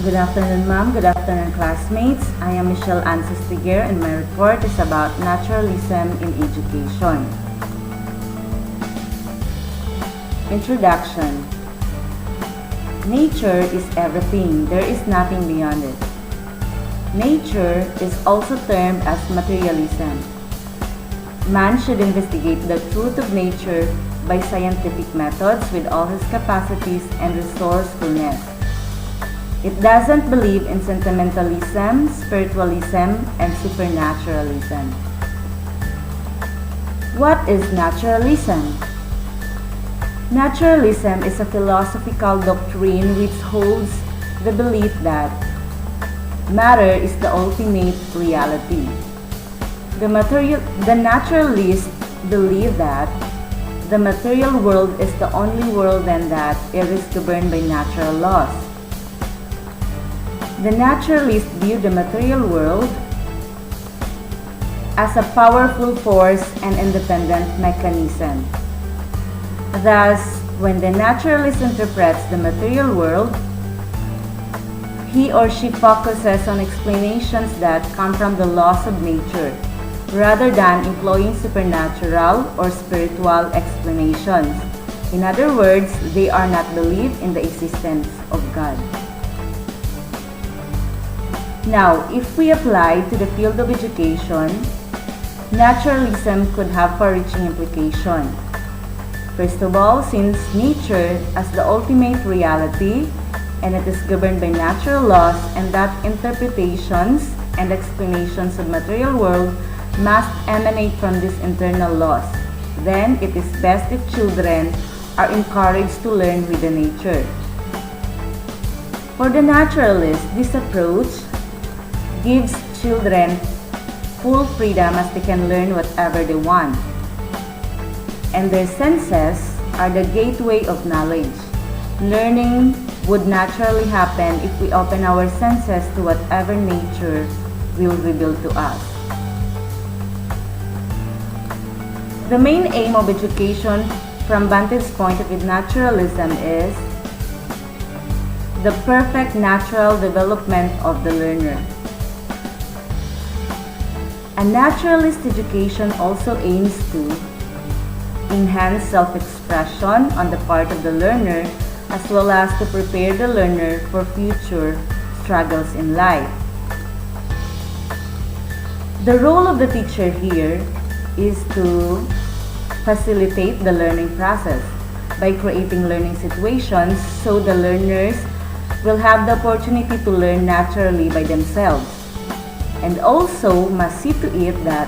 Good afternoon, ma'am. Good afternoon, classmates. I am Michel-Ann and my report is about naturalism in education. Introduction. Nature is everything. There is nothing beyond it. Nature is also termed as materialism. Man should investigate the truth of nature by scientific methods with all his capacities and resourcefulness. It doesn't believe in sentimentalism, spiritualism, and supernaturalism. What is naturalism? Naturalism is a philosophical doctrine which holds the belief that matter is the ultimate reality. The naturalists believe that the material world is the only world and that it is governed by natural laws. The naturalists view the material world as a powerful force and independent mechanism. Thus, when the naturalist interprets the material world, he or she focuses on explanations that come from the laws of nature, rather than employing supernatural or spiritual explanations. In other words, they are not believe in the existence of God. Now, if we apply to the field of education, naturalism could have far-reaching implications. First of all, since nature as the ultimate reality and it is governed by natural laws and that interpretations and explanations of material world must emanate from these internal laws, then it is best if children are encouraged to learn with the nature. For the naturalist, this approach gives children full freedom as they can learn whatever they want. And their senses are the gateway of knowledge. Learning would naturally happen if we open our senses to whatever nature will reveal to us. The main aim of education from vantage point of naturalism is the perfect natural development of the learner. A naturalist education also aims to enhance self-expression on the part of the learner as well as to prepare the learner for future struggles in life. The role of the teacher here is to facilitate the learning process by creating learning situations so the learners will have the opportunity to learn naturally by themselves, and also must see to it that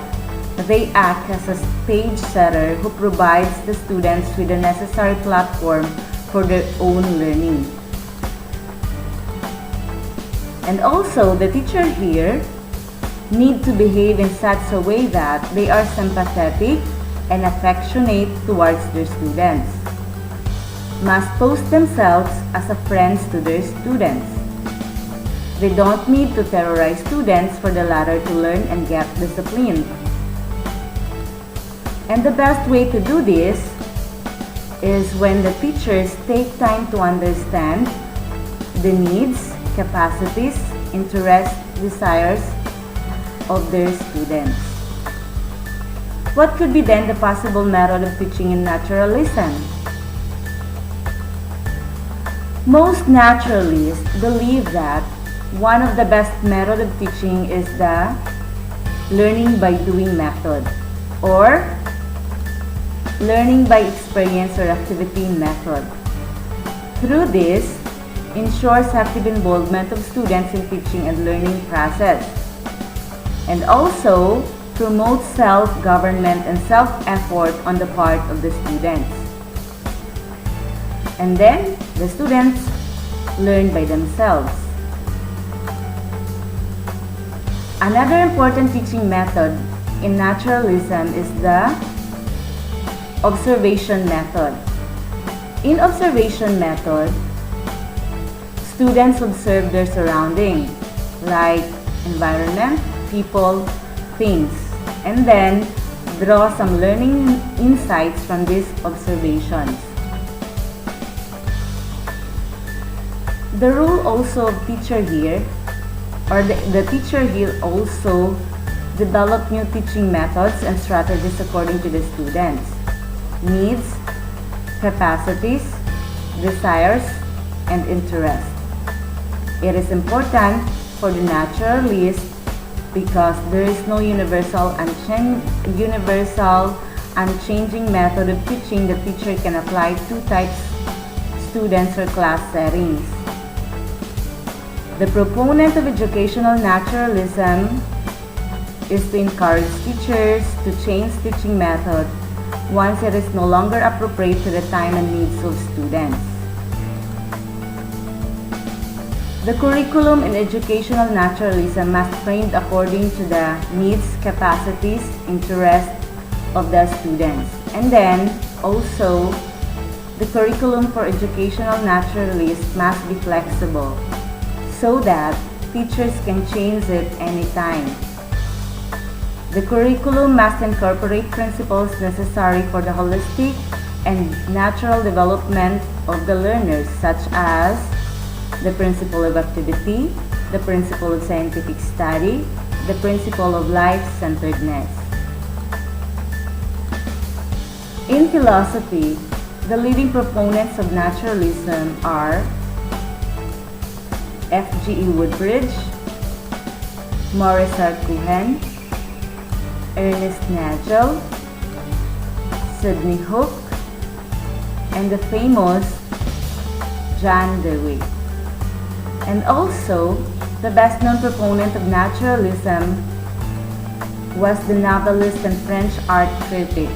they act as a stage setter who provides the students with the necessary platform for their own learning. And also the teacher here need to behave in such a way that they are sympathetic and affectionate towards their students, must post themselves as a friends to their students. They don't need to terrorize students for the latter to learn and get disciplined. And the best way to do this is when the teachers take time to understand the needs, capacities, interests, desires of their students. What could be then the possible method of teaching in naturalism? Most naturalists believe that one of the best methods of teaching is the learning by doing method, or learning by experience or activity method. Through this, ensures active involvement of students in teaching and learning process, and also promotes self-government and self-effort on the part of the students. And then, the students learn by themselves. Another important teaching method in naturalism is the observation method. In observation method, students observe their surroundings, like environment, people, things, and then draw some learning insights from these observations. The role also of teacher here, or the teacher here also develop new teaching methods and strategies according to the students' needs, capacities, desires, and interests. It is important for the naturalist because there is no universal unchanging method of teaching the teacher can apply to types students or class settings. The proponent of educational naturalism is to encourage teachers to change teaching method once it is no longer appropriate to the time and needs of students. The curriculum in educational naturalism must be framed according to the needs, capacities, interests of the students. And then also, the curriculum for educational naturalists must be flexible so that teachers can change it anytime. The curriculum must incorporate principles necessary for the holistic and natural development of the learners, such as the principle of activity, the principle of scientific study, the principle of life-centeredness. In philosophy, the leading proponents of naturalism are F.G.E. Woodbridge, Maurice R. Cohen, Ernest Nagel, Sidney Hook, and the famous John Dewey. And also, the best-known proponent of naturalism was the novelist and French art critic.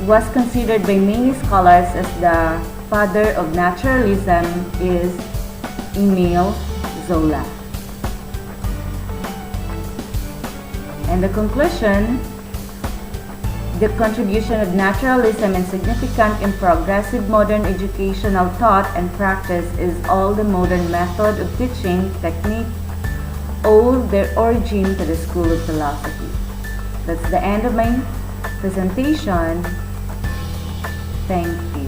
Was considered by many scholars as the father of naturalism is Émile Zola. And the conclusion, the contribution of naturalism is significant in progressive modern educational thought and practice is all the modern method of teaching technique owe their origin to the school of philosophy. That's the end of my presentation. Thank you.